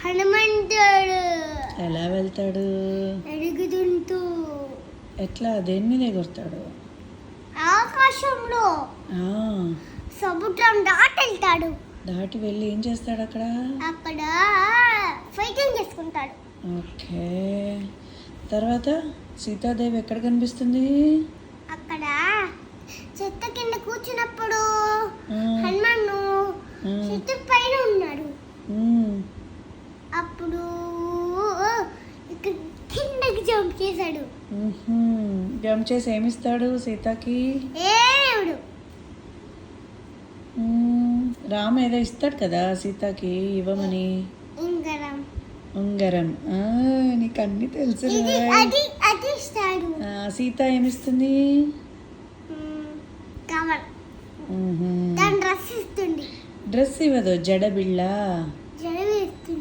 హనుమంతుడు ఎలా వెళ్తాడు? ఎరుగుతుంటూ ఎట్లా? దేని మీద ఎగురుతాడు? ఆకాశంలో ఆ, సముద్రం దాటెళ్తాడు. దాటి వెళ్ళి ఏం చేస్తాడు అక్కడ? అక్కడ ఫైటింగ్ చేసుకుంటాడు. ఓకే. తర్వాత సీతాదేవి ఎక్కడ కనిపిస్తుంది? అక్కడ చెత్త కింద కూర్చున్నప్పుడు ఆ, హనుమాను ఆ, చెట్టు పైన ఉన్నాడు. ఉమ్, అప్పుడు ఇక్కడ కిందకి జంప్ చేశాడు. జంప్ చేసి ఏమిస్తాడు సీతకి? ఏడు రామ ఏదో ఇస్తాడు కదా సీతకి ఇవ్వమని. ఇంగరం ఉంగరం. నీకు అన్ని తెలుసు. ఇది అది అది ఇస్తాడు. సీత ఏమిస్తుంది? కవర్ మ్మ్హ్మ్. దాని డ్రెస్ ఇస్తుంది. డ్రెస్ ఇవ్వదు, జడబిళ్ళ. జడవి ఇస్తుంది.